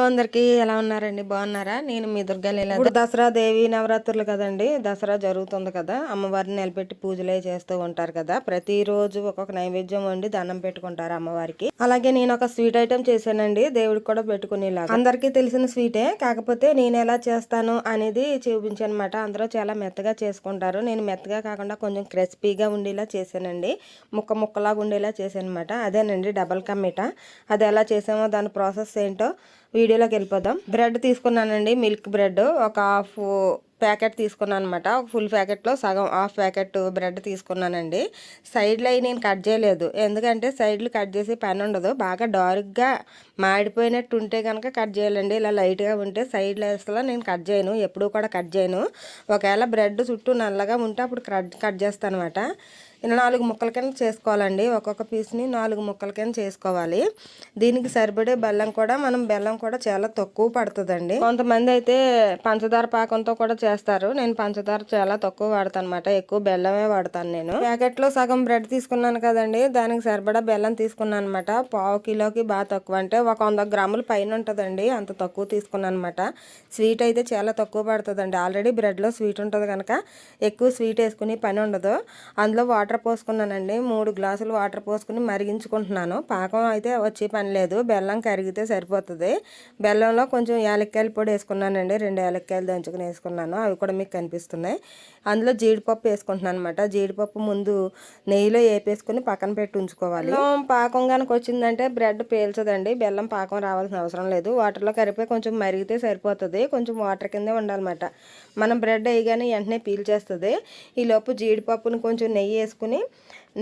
అందరికి ఎలా ఉన్నారండి? బాగున్నారా? నేను మీ దుర్గాలీల. ఇప్పుడు దసరా దేవి నవరాత్రులు కదండి. దసరా జరుగుతుంది కదా, అమ్మవారిని నిలబెట్టి పూజలే చేస్తూ ఉంటారు కదా. ప్రతిరోజు ఒక్కొక్క నైవేద్యం వండి దండం పెట్టుకుంటారు అమ్మవారికి. అలాగే నేను ఒక స్వీట్ ఐటమ్ చేశానండి, దేవుడికి కూడా పెట్టుకునేలాగా. అందరికీ తెలిసిన స్వీటే, కాకపోతే నేను ఎలా చేస్తాను అనేది చూపించానమాట. అందరూ చాలా మెత్తగా చేసుకుంటారు, నేను మెత్తగా కాకుండా కొంచెం క్రిస్పీగా ఉండేలా చేశానండి. ముక్కలాగా ఉండేలా చేశాను అనమాట. అదేనండి డబల్ కా మీఠా. అది ఎలా చేసామో దాని ప్రాసెస్ ఏంటో వీడియోలోకి వెళ్ళిపోదాం. బ్రెడ్ తీసుకున్నానండి, మిల్క్ బ్రెడ్ ఒక హాఫ్ ప్యాకెట్ తీసుకున్నాను అనమాట. ఒక ఫుల్ ప్యాకెట్లో సగం హాఫ్ ప్యాకెట్ బ్రెడ్ తీసుకున్నానండి. సైడ్లు అవి నేను కట్ చేయలేదు, ఎందుకంటే సైడ్లు కట్ చేసి పని ఉండదు. బాగా డార్క్గా మాడిపోయినట్టు ఉంటే కనుక కట్ చేయాలండి. ఇలా లైట్గా ఉంటే సైడ్లు అసలు నేను కట్ చేయను, ఎప్పుడూ కూడా కట్ చేయను. ఒకవేళ బ్రెడ్ చుట్టూ నల్లగా ఉంటే అప్పుడు కట్ చేస్తాను అనమాట. ఇలా 4 ముక్కల కింద చేసుకోవాలండి. ఒక్కొక్క పీస్ని 4 ముక్కల కింద చేసుకోవాలి. దీనికి సరిపడే బెల్లం కూడా చాలా తక్కువ పడుతుందండి. కొంతమంది అయితే పంచదార పాకంతో కూడా చేస్తారు, నేను పంచదార చాలా తక్కువ వాడతాను అనమాట. ఎక్కువ బెల్లమే వాడతాను నేను. ప్యాకెట్లో సగం బ్రెడ్ తీసుకున్నాను కదండి, దానికి సరిపడా బెల్లం తీసుకున్నాను అనమాట. పావు కిలోకి బాగా తక్కువ, అంటే ఒక 100 గ్రాముల పైన ఉంటుందండి, అంత తక్కువ తీసుకున్నాను అనమాట. స్వీట్ అయితే చాలా తక్కువ పడుతుందండి. ఆల్రెడీ బ్రెడ్లో స్వీట్ ఉంటుంది కనుక ఎక్కువ స్వీట్ వేసుకుని పని ఉండదు. అందులో వాటర్ పోసుకున్నానండి, 3 గ్లాసులు వాటర్ పోసుకుని మరిగించుకుంటున్నాను. పాకం అయితే వచ్చే పని లేదు, బెల్లం కరిగితే సరిపోతుంది. బెల్లంలో కొంచెం యాలక్కాయల పొడి వేసుకున్నానండి, 2 యాలక్కాయలు దంచుకుని వేసుకున్నాను, అవి కూడా మీకు కనిపిస్తున్నాయి. అందులో జీడిపప్పు వేసుకుంటున్నాను అనమాట. జీడిపప్పు ముందు నెయ్యిలో వేపేసుకుని పక్కన పెట్టి ఉంచుకోవాలి. పాకం కనుక వచ్చిందంటే బ్రెడ్ పేల్చదండి, బెల్లం పాకం రావాల్సిన అవసరం లేదు. వాటర్లో కరిగిపోయి కొంచెం మరిగితే సరిపోతుంది, కొంచెం వాటర్ కిందే ఉండాలన్నమాట. మనం బ్రెడ్ వేయగానే వెంటనే పీల్చేస్తుంది. ఈలోపు జీడిపప్పుని కొంచెం నెయ్యి వేసుకుని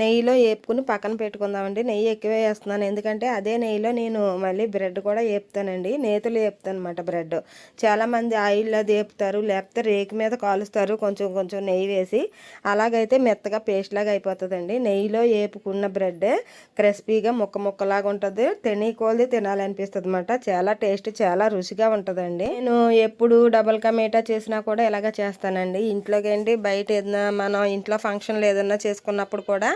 నెయ్యిలో వేపుకుని పక్కన పెట్టుకుందామండి. నెయ్యి ఎక్కువ వేస్తున్నాను, ఎందుకంటే అదే నెయ్యిలో నేను మళ్ళీ బ్రెడ్ కూడా వేపుతానండి. నేతులు వేపుతాను అనమాట బ్రెడ్. చాలామంది ఆయిల్లో వేపుతారు, లేకపోతే రేకు మీద కాలుస్తారు కొంచెం నెయ్యి వేసి. అలాగైతే మెత్తగా పేస్ట్ లాగా అయిపోతుందండి. నెయ్యిలో వేపుకున్న బ్రెడ్ క్రిస్పీగా ముక్కలాగా ఉంటుంది, కొలది తినాలనిపిస్తుంది అనమాట. చాలా టేస్ట్, చాలా రుచిగా ఉంటుందండి. నేను ఎప్పుడు డబల్ కా మీఠా చేసినా కూడా ఇలాగ చేస్తానండి. ఇంట్లోకి బయట ఏదైనా మనం ఇంట్లో ఫంక్షన్లు ఏదైనా చేసుకున్నప్పుడు కూడా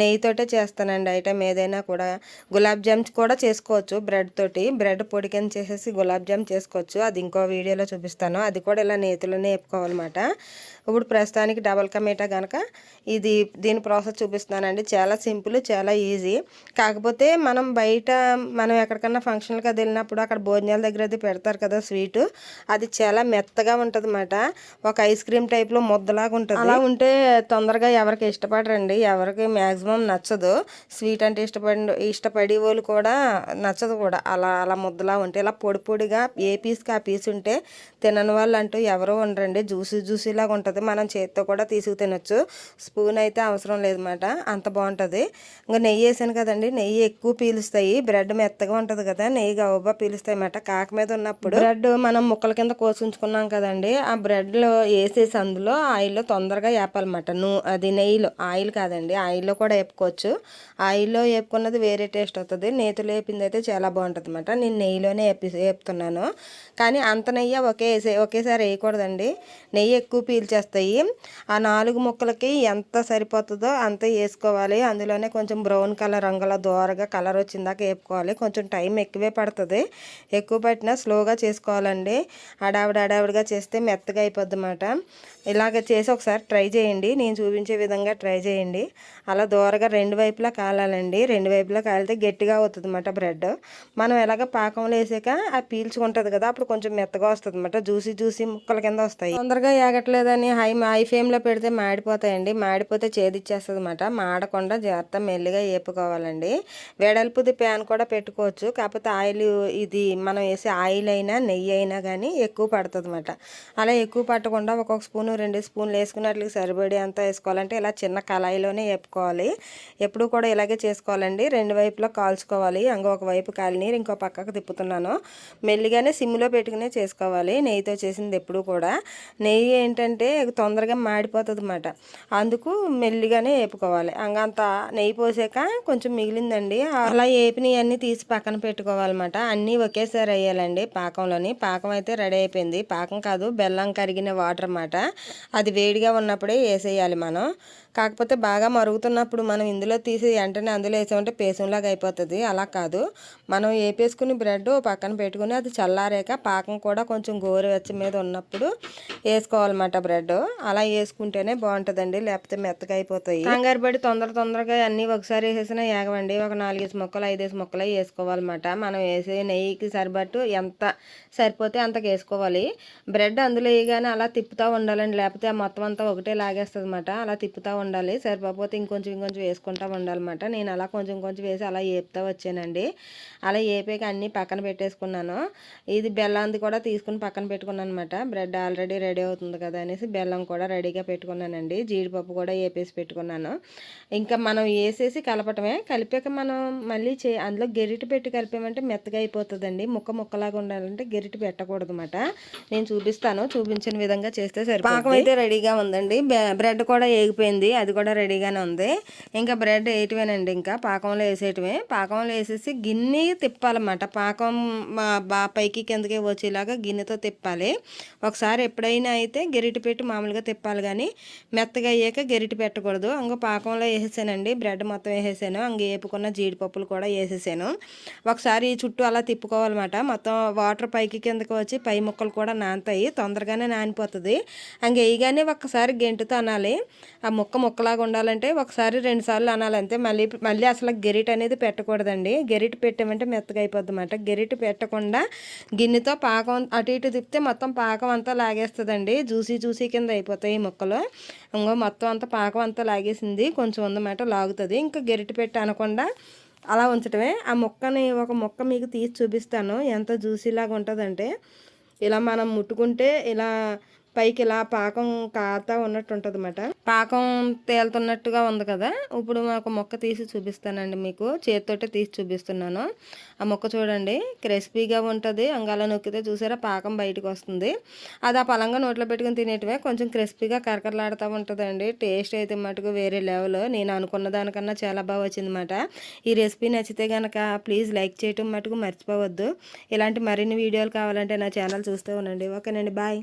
నెయ్యితోటే చేస్తానండి. ఐటమ్ ఏదైనా కూడా. గులాబ్ జామ్స్ కూడా చేసుకోవచ్చు బ్రెడ్ తోటి. బ్రెడ్ పొడి కింద చేసేసి గులాబ్ జామ్ చేసుకోవచ్చు, అది ఇంకో వీడియోలో చూపిస్తాను. అది కూడా ఇలా నేతిలోనే వేపుకోవాలన్నమాట. ఇప్పుడు ప్రస్తుతానికి డబల్ కా మీఠా కనుక దీని ప్రాసెస్ చూపిస్తున్నానండి. చాలా సింపుల్, చాలా ఈజీ. కాకపోతే మనం ఎక్కడికన్నా ఫంక్షన్లకు అది వెళ్ళినప్పుడు అక్కడ భోజనాల దగ్గర అది పెడతారు కదా స్వీట్, అది చాలా మెత్తగా ఉంటుంది అన్నమాట. ఒక ఐస్ క్రీమ్ టైప్లో ముద్దలాగా ఉంటుంది. అలా ఉంటే తొందరగా ఎవరికి ఇష్టపడరండి, ఎవరికి మ్యాక్సిమం నచ్చదు. స్వీట్ అంటే ఇష్టపడే వాళ్ళు కూడా నచ్చదు కూడా. అలా ముద్దలా ఉంటే, ఇలా పొడిగా ఏ పీస్కి ఆ పీస్ ఉంటే తినని వాళ్ళు అంటూ ఎవరో ఉండరండి. జ్యూసీలాగా ఉంటుంది, మనం చేతితో కూడా తీసుకు తినొచ్చు. స్పూన్ అయితే అవసరం లేదన్నమాట, అంత బాగుంటుంది. ఇంకా నెయ్యి వేసాను కదండి, నెయ్యి ఎక్కువ పీలుస్తాయి. బ్రెడ్ మెత్తగా ఉంటుంది కదా, నెయ్యి గవ్వబా పీలుస్తాయి అన్నమాట. కాక మీద ఉన్నప్పుడు బ్రెడ్ మనం ముక్కల కింద కోసుంచుకున్నాం కదండి, ఆ బ్రెడ్లో వేసేసి అందులో ఆయిల్లో తొందరగా వేపాలన్నమాట. అది నెయ్యిలో, ఆయిల్ కాదండి, ఆయిల్లో కూడా వేపుకోవచ్చు. ఆయిల్లో వేపుకున్నది వేరే టేస్ట్ అవుతుంది, నేతిలో వేపింది అయితే చాలా బాగుంటుంది అన్నమాట. నేను నెయ్యిలోనే వేపుతున్నాను, కానీ అంత నెయ్యి ఒకేసారి వేయకూడదండి, నెయ్యి ఎక్కువ పీల్చేస్తాయి. ఆ 4 ముక్కలకి ఎంత సరిపోతుందో అంత వేసుకోవాలి. అందులోనే కొంచెం బ్రౌన్ కలర్ రంగులో దోరగా కలర్ వచ్చిందాక వేపుకోవాలి. కొంచెం టైం ఎక్కువే పడుతుంది, ఎక్కువ పట్టినా స్లోగా చేసుకోవాలండి. హడావిడిగా చేస్తే మెత్తగా అయిపోద్ది అన్నమాట. ఇలాగ చేసి ఒకసారి ట్రై చేయండి, నేను చూపించే విధంగా ట్రై చేయండి. అలా దోరగా 2 వైపులా కాలాలండి, 2 వైపులా కాలితే గట్టిగా అవుతుంది అన్నమాట బ్రెడ్. మనం ఎలాగ పాకంలో వేసాక అది పీల్చుకుంటుంది కదా, అప్పుడు కొంచెం మెత్తగా వస్తుంది అన్నమాట. జ్యూసీ ముక్కల కింద వస్తాయి. తొందరగా ఏగట్లేదని హై ఫ్లేమ్లో పెడితే మాడిపోతాయండి, మాడిపోతే చేదిచ్చేస్తుంది అన్నమాట. మాడకుండా జాగ్రత్త మెల్లిగా వేపుకోవాలండి. వెడల్పుది ప్యాన్ కూడా పెట్టుకోవచ్చు, కాకపోతే ఆయిల్ ఇది మనం వేసే ఆయిల్ అయినా నెయ్యి అయినా కానీ ఎక్కువ పడుతుంది అన్నమాట. అలా ఎక్కువ పట్టకుండా ఒక్కొక్క స్పూను 2 స్పూన్లు వేసుకున్నట్లకి సరిపడి అంతా వేసుకోవాలంటే ఇలా చిన్న కళాయిలోనే వేపుకోవాలి. ఎప్పుడు కూడా ఇలాగే చేసుకోవాలండి, 2 వైపులా కాల్చుకోవాలి. ఇంకొక వైపు కాలినీరు ఇంకో పక్కకు తిప్పుతున్నాను. మెల్లిగానే సిమ్లో పెట్టుకునే చేసుకోవాలి. నెయ్యితో చేసింది ఎప్పుడు కూడా. నెయ్యి ఏంటంటే తొందరగా మాడిపోతుంది అన్నమాట, అందుకు మెల్లిగానే వేపుకోవాలి. అంత నెయ్యి పోసాక కొంచెం మిగిలిందండి, అలా వేపినవి అన్నీ తీసి పక్కన పెట్టుకోవాలన్నమాట. అన్నీ ఒకేసారి వేయాలండి పాకంలోని. పాకం అయితే రెడీ అయిపోయింది, పాకం కాదు బెల్లం కరిగిన వాటర్ అన్నమాట. అది వేడిగా ఉన్నప్పుడే వేసేయాలి మనం. కాకపోతే బాగా మరుగుతున్నప్పుడు మనం ఇందులో తీసి వెంటనే అందులో వేసామంటే పేసంలాగా అయిపోతుంది. అలా కాదు, మనం వేపేసుకుని బ్రెడ్ పక్కన పెట్టుకుని అది చల్లారాక పాకం కూడా కొంచెం గోరువెచ్చ మీద ఉన్నప్పుడు వేసుకోవాలన్నమాట బ్రెడ్. అలా వేసుకుంటేనే బాగుంటుందండి, లేకపోతే మెత్తగా అయిపోతాయి. కంగారు పడి తొందరగా అన్నీ ఒకసారి వేసేసినా ఏగవండి. ఒక 4 ముక్కలు 5 ముక్కలు వేసుకోవాలన్నమాట. మనం వేసే నెయ్యికి సరిపట్టు ఎంత సరిపోతే అంతకు వేసుకోవాలి. బ్రెడ్ అందులో వేయగానే అలా తిప్పుతూ ఉండాలండి, లేకపోతే మొత్తం అంతా ఒకటే లాగేస్తుంది అనమాట. అలా తిప్పుతూ ఉండాలి, సరిపోతే ఇంకొంచెం వేసుకుంటూ ఉండాలన్నమాట. నేను అలా కొంచెం వేసి అలా వేపుతూ వచ్చానండి. అలా వేపాక అన్నీ పక్కన పెట్టేసుకున్నాను. ఇది బెల్లంది కూడా తీసుకుని పక్కన పెట్టుకున్నాను అనమాట. బ్రెడ్ ఆల్రెడీ రెడీ అవుతుంది కదా అనేసి బెల్లం కూడా రెడీగా పెట్టుకున్నానండి. జీడిపప్పు కూడా వేపేసి పెట్టుకున్నాను. ఇంకా మనం వేసేసి కలపటమే. కలిపాక మనం మళ్ళీ అందులో గెరిటి పెట్టి కలిపామంటే మెత్తగా అయిపోతుందండి. ముక్కలాగా ఉండాలంటే గెరిటి పెట్టకూడదు అనమాట. నేను చూపించిన విధంగా చేస్తే సరిపోతుంది. పాకం అయితే రెడీగా ఉందండి. బ్రెడ్ కూడా వేగిపోయింది, అది కూడా రెడీగానే ఉంది. ఇంకా బ్రెడ్ వేయటమేనండి, ఇంకా పాకంలో వేసేయటమే. పాకంలో వేసేసి గిన్నె తిప్పాలన్నమాట. పాకం పైకి కిందకి వచ్చేలాగా గిన్నెతో తిప్పాలి. ఒకసారి ఎప్పుడైనా అయితే గెరిటి పెట్టి మామూలుగా తిప్పాలి, కానీ మెత్తగా అయ్యాక గెరిటి పెట్టకూడదు. ఇంకో పాకంలో వేసేసానండి, బ్రెడ్ మొత్తం వేసేసాను. ఇంక వేపుకున్న జీడిపప్పులు కూడా వేసేసాను. ఒకసారి చుట్టూ అలా తిప్పుకోవాలన్నమాట. మొత్తం వాటర్ పైకి కిందకి వచ్చి పై ముక్కలు కూడా నానతాయి, తొందరగానే నానిపోతుంది. ఇంక వేయగానే ఒక్కసారి గెంటుతో అనాలి. ఆ ముక్కలాగా ఉండాలంటే ఒకసారి 2 సార్లు అనాలి అంతే. మళ్ళీ అసలు గెరిట్ అనేది పెట్టకూడదండి. గెరిట్ పెట్టామంటే మెత్తగా అయిపోద్ది అన్నమాట. గెరిట్ పెట్టకుండా గిన్నెతో పాకం అటు ఇటు తిప్పితే మొత్తం పాకం అంతా లాగేస్తుందండి. జ్యూసీ కింద అయిపోతాయి ఈ ముక్కలు. ఇంకో మొత్తం అంతా పాకం అంతా లాగేసింది, కొంచెం ఉందన్నమాట, లాగుతుంది. ఇంకా గెరిటి పెట్టి అనకుండా అలా ఉంచటమే. ఆ ఒక ముక్క మీకు తీసి చూపిస్తాను ఎంత జ్యూసీలాగా ఉంటుందంటే. ఇలా మనం ముట్టుకుంటే ఇలా పైకి ఇలా పాకం కాతా ఉన్నట్టు ఉంటుంది అన్నమాట. పాకం తేలుతున్నట్టుగా ఉంది కదా. ఇప్పుడు ఒక మొక్క తీసి చూపిస్తానండి మీకు, చేతితోటే తీసి చూపిస్తున్నాను. ఆ మొక్క చూడండి, క్రిస్పీగా ఉంటుంది. అంగాల నొక్కితే చూసారా పాకం బయటకు వస్తుంది. అది ఆ పలంగా నోట్లో పెట్టుకుని తినేటివే, కొంచెం క్రిస్పీగా కరకరలాడుతూ ఉంటుందండి. టేస్ట్ అయితే మటుకు వేరే లెవెల్. నేను అనుకున్న దానికన్నా చాలా బాగా వచ్చిందన్నమాట. ఈ రెసిపీ నచ్చితే కనుక ప్లీజ్ లైక్ చేయటం మటుకు మర్చిపోవద్దు. ఇలాంటి మరిన్ని వీడియోలు కావాలంటే నా ఛానల్ చూస్తూ ఉండండి. ఓకేనండి, బాయ్.